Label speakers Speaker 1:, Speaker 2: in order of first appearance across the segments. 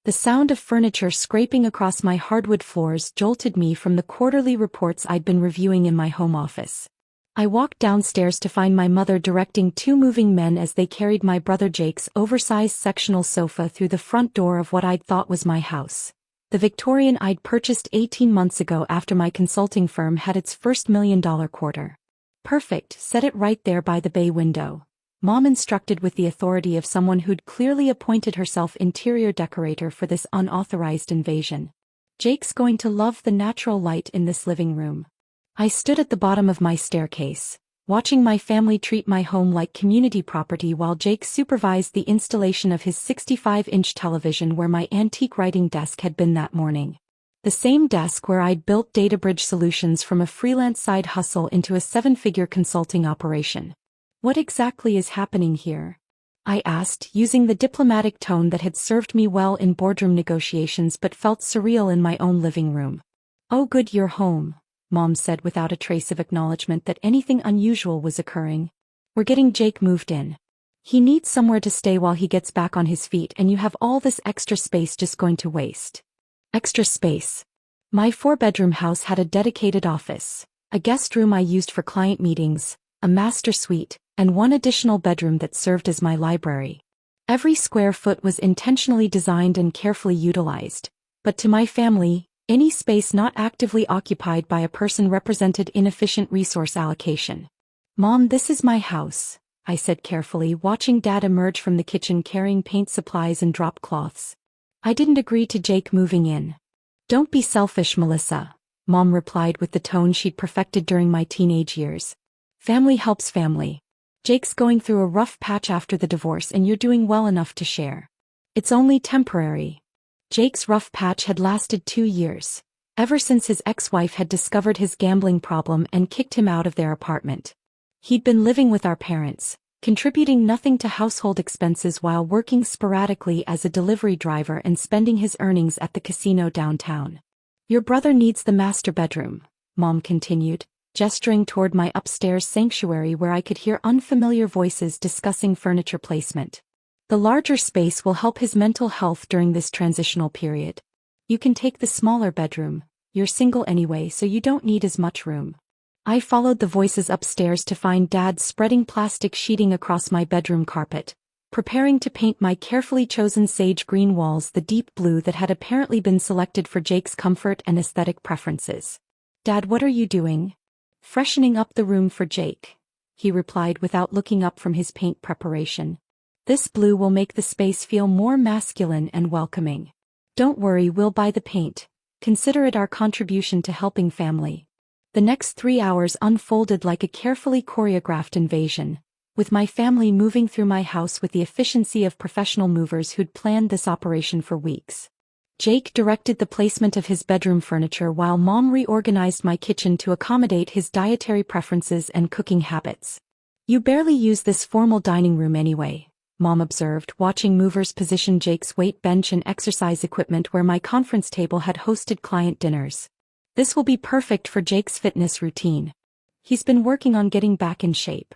Speaker 1: The sound of furniture scraping across my hardwood floors jolted me from the quarterly reports I'd been reviewing in my home office. I walked downstairs to find my mother directing two moving men as they carried my brother Jake's oversized sectional sofa through the front door of what I'd thought was my house. The Victorian I'd purchased 18 months ago after my consulting firm had its first $1 million quarter. Perfect, set it right there by the bay window. Mom instructed with the authority of someone who'd clearly appointed herself interior decorator for this unauthorized invasion. Jake's going to love the natural light in this living room. I stood at the bottom of my staircase, watching my family treat my home like community property while Jake supervised the installation of his 65-inch television where my antique writing desk had been that morning. The same desk where I'd built DataBridge Solutions from a freelance side hustle into a 7-figure consulting operation. What exactly is happening here? I asked, using the diplomatic tone that had served me well in boardroom negotiations but felt surreal in my own living room. "Oh good, you're home," Mom said without a trace of acknowledgement that anything unusual was occurring. "We're getting Jake moved in. He needs somewhere to stay while he gets back on his feet and you have all this extra space just going to waste." Extra space. My 4-bedroom house had a dedicated office, a guest room I used for client meetings, a master suite, and one additional bedroom that served as my library. Every square foot was intentionally designed and carefully utilized, but to my family, any space not actively occupied by a person represented inefficient resource allocation. "Mom, this is my house," I said carefully, watching Dad emerge from the kitchen carrying paint supplies and drop cloths. "I didn't agree to Jake moving in." "Don't be selfish, Melissa," Mom replied with the tone she'd perfected during my teenage years. "Family helps family. Jake's going through a rough patch after the divorce and you're doing well enough to share. It's only temporary." Jake's rough patch had lasted 2 years, ever since his ex-wife had discovered his gambling problem and kicked him out of their apartment. He'd been living with our parents, contributing nothing to household expenses while working sporadically as a delivery driver and spending his earnings at the casino downtown. "Your brother needs the master bedroom," Mom continued, gesturing toward my upstairs sanctuary where I could hear unfamiliar voices discussing furniture placement. "The larger space will help his mental health during this transitional period. You can take the smaller bedroom, you're single anyway so you don't need as much room." I followed the voices upstairs to find Dad spreading plastic sheeting across my bedroom carpet, preparing to paint my carefully chosen sage green walls the deep blue that had apparently been selected for Jake's comfort and aesthetic preferences. "Dad, what are you doing?" "Freshening up the room for Jake," he replied without looking up from his paint preparation. "This blue will make the space feel more masculine and welcoming. Don't worry, we'll buy the paint. Consider it our contribution to helping family." The next 3 hours unfolded like a carefully choreographed invasion, with my family moving through my house with the efficiency of professional movers who'd planned this operation for weeks. Jake directed the placement of his bedroom furniture while Mom reorganized my kitchen to accommodate his dietary preferences and cooking habits. "You barely use this formal dining room anyway," Mom observed, watching movers position Jake's weight bench and exercise equipment where my conference table had hosted client dinners. "This will be perfect for Jake's fitness routine. He's been working on getting back in shape."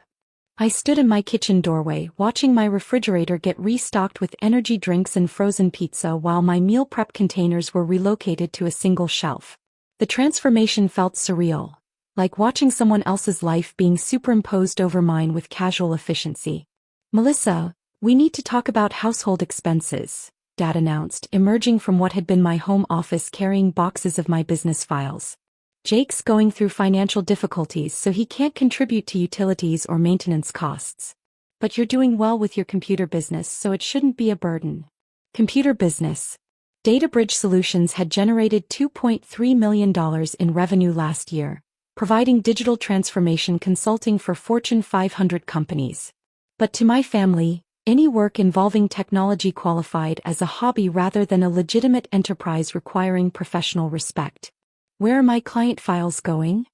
Speaker 1: I stood in my kitchen doorway, watching my refrigerator get restocked with energy drinks and frozen pizza while my meal prep containers were relocated to a single shelf. The transformation felt surreal, like watching someone else's life being superimposed over mine with casual efficiency. "Melissa, we need to talk about household expenses," Dad announced, emerging from what had been my home office carrying boxes of my business files. "Jake's going through financial difficulties so he can't contribute to utilities or maintenance costs. But you're doing well with your computer business so it shouldn't be a burden." Computer business. DataBridge Solutions had generated $2.3 million in revenue last year, providing digital transformation consulting for Fortune 500 companies. But to my family, any work involving technology qualified as a hobby rather than a legitimate enterprise requiring professional respect. "Where are my client files going?"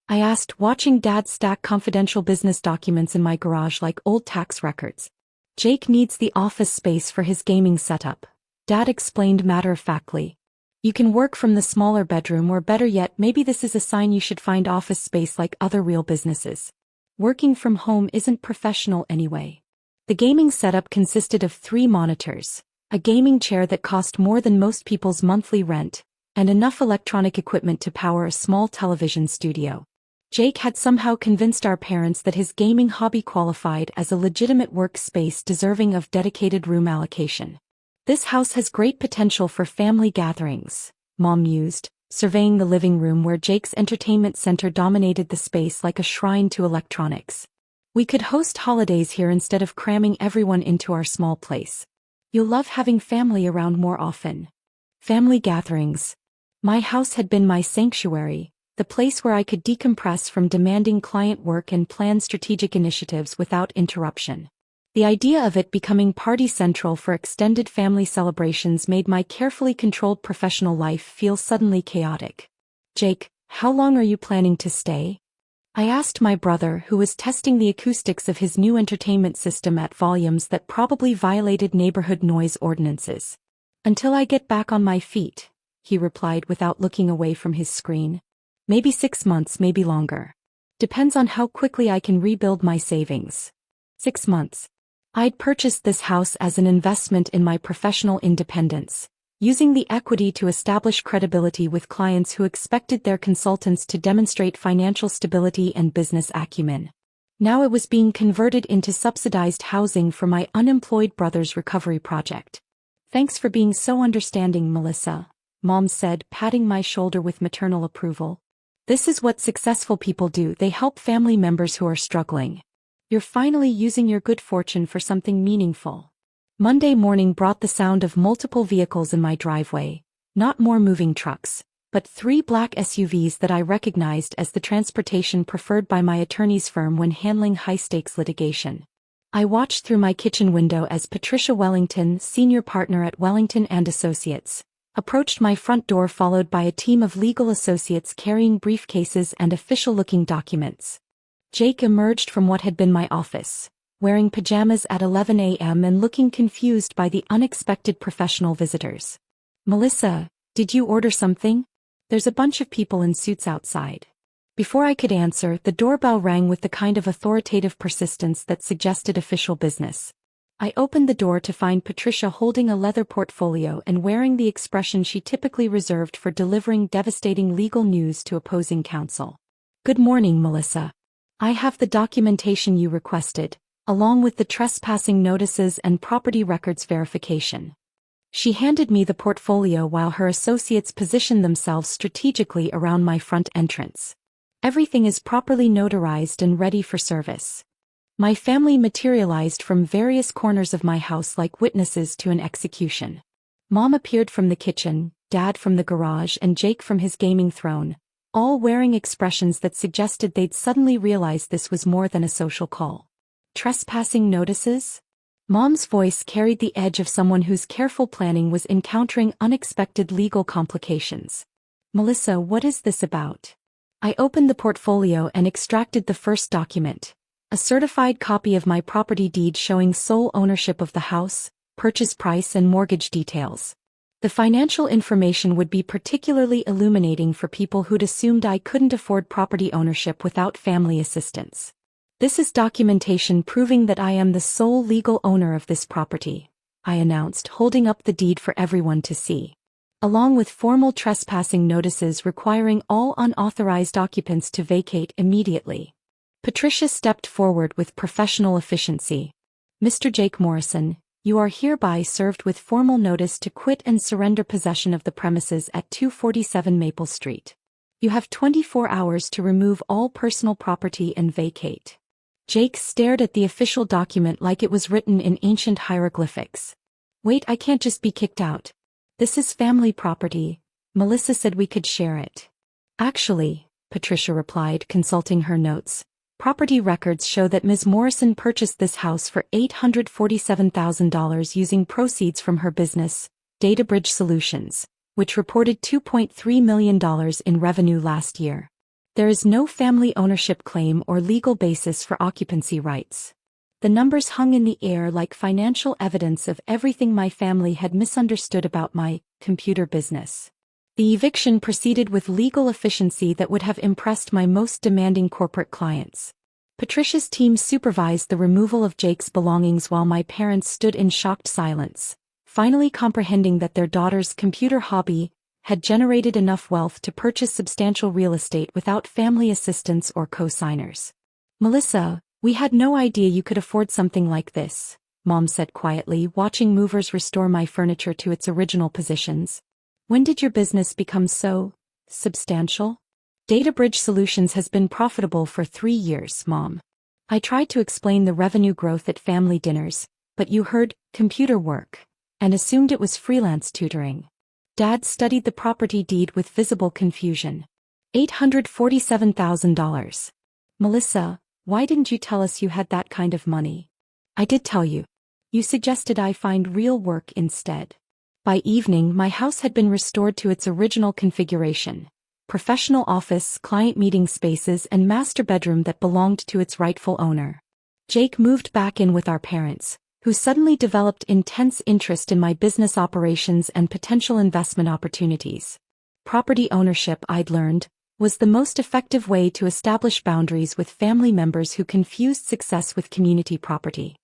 Speaker 1: I asked, watching Dad stack confidential business documents in my garage like old tax records. "Jake needs the office space for his gaming setup," Dad explained matter-of-factly. "You can work from the smaller bedroom, or better yet, maybe this is a sign you should find office space like other real businesses. Working from home isn't professional anyway." The gaming setup consisted of 3 monitors, a gaming chair that cost more than most people's monthly rent, and enough electronic equipment to power a small television studio. Jake had somehow convinced our parents that his gaming hobby qualified as a legitimate workspace deserving of dedicated room allocation. "This house has great potential for family gatherings," Mom mused, surveying the living room where Jake's entertainment center dominated the space like a shrine to electronics. "We could host holidays here instead of cramming everyone into our small place. You'll love having family around more often." Family gatherings. My house had been my sanctuary, the place where I could decompress from demanding client work and plan strategic initiatives without interruption. The idea of it becoming party central for extended family celebrations made my carefully controlled professional life feel suddenly chaotic. "Jake, how long are you planning to stay?" I asked my brother, who was testing the acoustics of his new entertainment system at volumes that probably violated neighborhood noise ordinances. "Until I get back on my feet," he replied without looking away from his screen. "Maybe 6 months, maybe longer. Depends on how quickly I can rebuild my savings." 6 months. I'd purchased this house as an investment in my professional independence, using the equity to establish credibility with clients who expected their consultants to demonstrate financial stability and business acumen. Now it was being converted into subsidized housing for my unemployed brother's recovery project. "Thanks for being so understanding, Melissa," Mom said, patting my shoulder with maternal approval. "This is what successful people do. They help family members who are struggling. You're finally using your good fortune for something meaningful." Monday morning brought the sound of multiple vehicles in my driveway, not more moving trucks, but 3 black SUVs that I recognized as the transportation preferred by my attorney's firm when handling high-stakes litigation. I watched through my kitchen window as Patricia Wellington, senior partner at Wellington & Associates, approached my front door, followed by a team of legal associates carrying briefcases and official-looking documents. Jake emerged from what had been my office, wearing pajamas at 11 a.m. and looking confused by the unexpected professional visitors. "Melissa, did you order something? There's a bunch of people in suits outside." Before I could answer, the doorbell rang with the kind of authoritative persistence that suggested official business. I opened the door to find Patricia holding a leather portfolio and wearing the expression she typically reserved for delivering devastating legal news to opposing counsel. "Good morning, Melissa. I have the documentation you requested, along with the trespassing notices and property records verification." She handed me the portfolio while her associates positioned themselves strategically around my front entrance. "Everything is properly notarized and ready for service." My family materialized from various corners of my house like witnesses to an execution. Mom appeared from the kitchen, Dad from the garage, and Jake from his gaming throne, all wearing expressions that suggested they'd suddenly realized this was more than a social call. "Trespassing notices?" Mom's voice carried the edge of someone whose careful planning was encountering unexpected legal complications. "Melissa, what is this about?" I opened the portfolio and extracted the first document, a certified copy of my property deed showing sole ownership of the house, purchase price, and mortgage details. The financial information would be particularly illuminating for people who'd assumed I couldn't afford property ownership without family assistance. "This is documentation proving that I am the sole legal owner of this property," I announced, holding up the deed for everyone to see, along with formal trespassing notices requiring all unauthorized occupants to vacate immediately. Patricia stepped forward with professional efficiency. "Mr. Jake Morrison, you are hereby served with formal notice to quit and surrender possession of the premises at 247 Maple Street. You have 24 hours to remove all personal property and vacate." Jake stared at the official document like it was written in ancient hieroglyphics. "Wait, I can't just be kicked out. This is family property. Melissa said we could share it." "Actually," Patricia replied, consulting her notes, "property records show that Ms. Morrison purchased this house for $847,000 using proceeds from her business, DataBridge Solutions, which reported $2.3 million in revenue last year. There is no family ownership claim or legal basis for occupancy rights." The numbers hung in the air like financial evidence of everything my family had misunderstood about my computer business. The eviction proceeded with legal efficiency that would have impressed my most demanding corporate clients. Patricia's team supervised the removal of Jake's belongings while my parents stood in shocked silence, finally comprehending that their daughter's computer hobby had generated enough wealth to purchase substantial real estate without family assistance or co-signers. "Melissa, we had no idea you could afford something like this," Mom said quietly, watching movers restore my furniture to its original positions. "When did your business become so substantial?" "DataBridge Solutions has been profitable for 3 years, Mom." I tried to explain the revenue growth at family dinners, but you heard computer work and assumed it was freelance tutoring. Dad studied the property deed with visible confusion. $847,000. "Melissa, why didn't you tell us you had that kind of money?" "I did tell you. You suggested I find real work instead." By evening, my house had been restored to its original configuration: professional office, client meeting spaces, and master bedroom that belonged to its rightful owner. Jake moved back in with our parents, who suddenly developed intense interest in my business operations and potential investment opportunities. Property ownership, I'd learned, was the most effective way to establish boundaries with family members who confused success with community property.